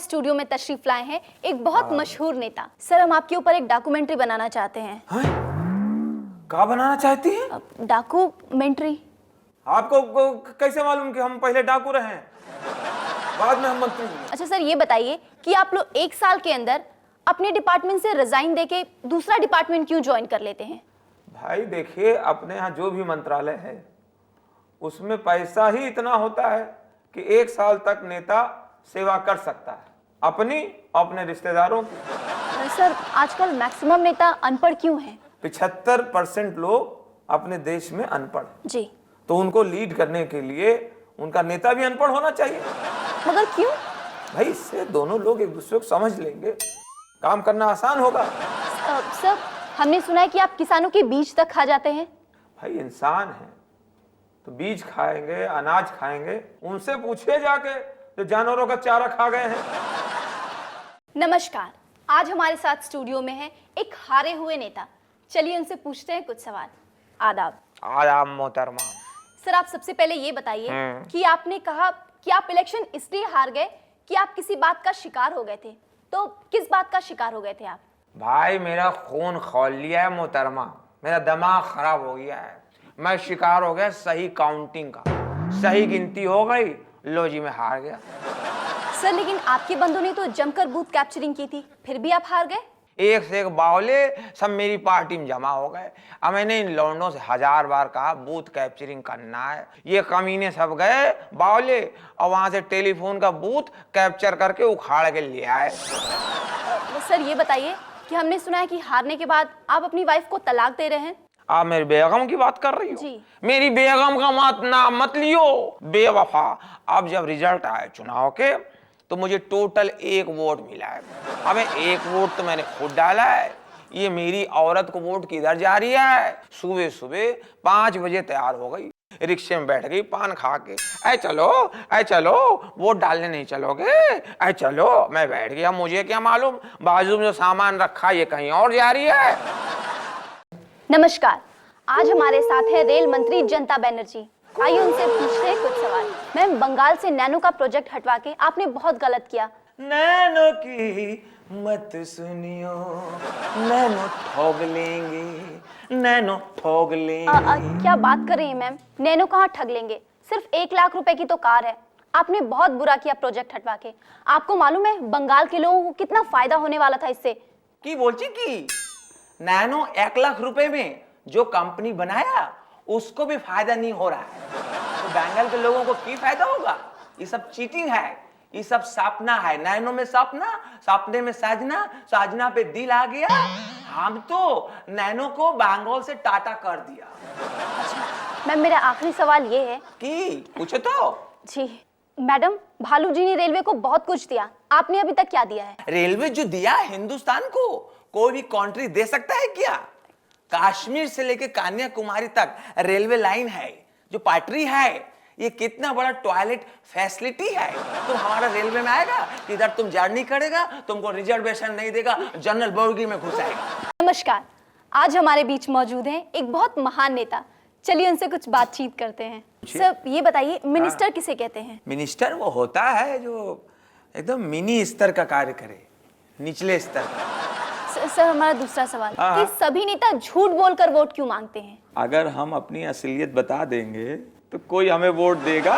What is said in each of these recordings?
Studio में तशरीफ लाए हैं एक बहुत मशहूर नेता। सर, हम आपके ऊपर एक डॉक्यूमेंट्री बनाना चाहते हैं। क्या बनाना चाहती है? डॉक्यूमेंट्री। आपको कैसे मालूम कि हम पहले डाकू रहे हैं, बाद में हम मंत्री हुए? अच्छा सर, ये बताइए कि आप लोग 1 साल के अंदर अपने डिपार्टमेंट से रिजाइन देके दूसरा डिपार्टमेंट क्यों ज्वाइन कर लेते हैं? भाई देखिए, अपने यहाँ जो भी मंत्रालय है उसमें पैसा ही इतना होता है कि 1 साल तक नेता सेवा कर सकता है, अपनी अपने रिश्तेदारों की। सर, आजकल मैक्सिमम नेता अनपढ़ क्यों हैं? 75% लोग अपने देश में अनपढ़ हैं। जी। तो उनको लीड करने के लिए उनका नेता भी अनपढ़ होना चाहिए। मगर क्यों? भाई इससे दोनों लोग एक दूसरे को समझ लेंगे, काम करना आसान होगा। सर, हमने सुना है कि आप किसानों के बीज तक खा जाते हैं। भाई इंसान है तो बीज खाएंगे, अनाज खाएंगे, उनसे पूछिए जाके जो जानवरों का चारा खा गए हैं। नमस्कार, आज हमारे साथ स्टूडियो में है एक हारे हुए नेता। चलिए उनसे पूछते हैं कुछ सवाल। आदाब। आदाब मोहतरमा। सर, आप सबसे पहले ये बताइए कि आपने कहा कि आप इलेक्शन इसलिए हार गए कि आप किसी बात का शिकार हो गए थे। तो किस बात का शिकार हो गए थे आप? भाई मेरा खून खौल लिया है मोहतरमा, मेरा दिमाग खराब हो गया है। मैं शिकार हो गया सही काउंटिंग का, सही गिनती हो गई, लो जी मैं हार गया। सर, लेकिन आपके बंधु ने तो जमकर बूथ कैप्चरिंग की थी, फिर भी आप हार गए। एक से एक बावले सब मेरी पार्टी में जमा हो गए। अब मैंने इन लौंडों से 1000 बार कहा बूथ कैप्चरिंग करना है, ये कमीने सब गए बावले और वहां से टेलीफोन का बूथ कैप्चर करके उखाड़ के ले आए। सर, ये बताइए कि हमने सुना है कि हारने के बाद आप अपनी वाइफ को तलाक दे रहे हैं। आप मेरी बेगम की बात कर रही हो? जी। मेरी बेगम का मत लियो बेवफा। अब जब रिजल्ट आए चुनाव के तो मुझे टोटल 1 वोट मिला है। अब 1 वोट तो मैंने खुद डाला है, ये मेरी औरत को वोट किधर जा रही है? सुबह सुबह 5 बजे तैयार हो गई, रिक्शे में बैठ गई पान खा के। ऐ चलो वोट डालने नहीं चलोगे? ऐ चलो। मैं बैठ गया, मुझे क्या मालूम बाजू में जो सामान रखा ये कहीं और जा रही है। नमस्कार, आज हमारे साथ है रेल मंत्री जनता बनर्जी। आइए उनसे पूछते हैं कुछ सवाल। मैम, बंगाल से नैनो का प्रोजेक्ट हटवा के आपने बहुत गलत किया। नैनो की मत सुनियो, नैनो ठोग लेंगे, नैनो ठोग लेंगे। क्या बात कर रही हैं मैम? नैनो कहाँ ठग लेंगे? सिर्फ 1 लाख रुपए की तो कार है। आपने बहुत बुरा किया प्रोजेक्ट हटवा के। आपको मालूम है बंगाल के लोगों को कितना फायदा होने वाला था इससे? की बोलची की नैनो 1 लाख रुपए में जो कंपनी बनाया उसको भी फायदा नहीं हो रहा है, तो बंगाल के लोगों को की फायदा होगा? ये सब चीटिंग है, ये सब सपना है। नैनो में सपना, सपने में साजना, साजना पे दिल आ गया। हम तो नैनो को बंगाल से टाटा कर दिया। अच्छा मैम, मेरा आखिरी सवाल ये है कि पूछो तो। जी मैडम, भालू जी ने रेलवे को बहुत कुछ दिया, आपने अभी तक क्या दिया है? रेलवे जो दिया हिंदुस्तान को कोई भी कंट्री दे सकता है क्या? कश्मीर से लेकर कन्याकुमारी तक रेलवे लाइन है, जो पटरी है, ये कितना बड़ा टॉयलेट फैसिलिटी है। तो हमारा रेलवे में आएगा, इधर तुम जर्नी करेगा, तुमको रिजर्वेशन नहीं देगा, जनरल बोगी में घुसाएगा। नमस्कार, आज हमारे बीच मौजूद हैं एक बहुत महान नेता। चलिए उनसे कुछ बातचीत करते हैं। सर, ये बताइए मिनिस्टर किसे कहते हैं? मिनिस्टर वो होता है जो एकदम मिनी स्तर का कार्य करे, निचले स्तर का। सर, हमारा दूसरा सवाल कि सभी नेता झूठ बोलकर वोट क्यों मांगते हैं? अगर हम अपनी असलियत बता देंगे तो कोई हमें वोट देगा?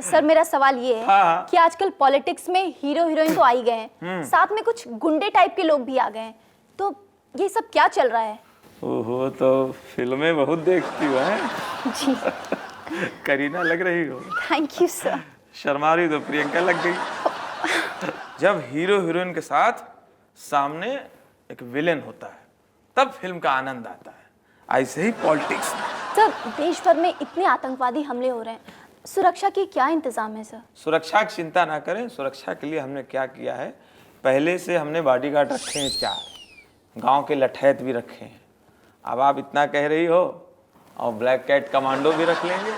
सर, मेरा सवाल ये है कि आजकल पॉलिटिक्स में हीरो हीरोइन तो आ ही गए हैं, साथ में कुछ गुंडे टाइप के लोग भी आ गए हैं, तो ये सब क्या चल रहा है? ओहो, तो फिल्में बहुत देखती हो हैं? जी। करीना लग रही हो। Thank you sir. शर्मा रही तो प्रियंका लग गई। जब हीरो हीरोइन के साथ सामने एक विलेन होता है तब फिल्म का आनंद आता है। ऐसे ही पॉलिटिक्स। सर, देश भर में इतने आतंकवादी हमले हो रहे हैं, सुरक्षा के क्या इंतजाम है सर? सुरक्षा की चिंता ना करें। सुरक्षा के लिए हमने क्या किया है, पहले से हमने बॉडीगार्ड रखे हैं 4, गांव के लठैत भी रखे हैं। अब आप इतना कह रही हो और ब्लैक कैट कमांडो भी रख लेंगे।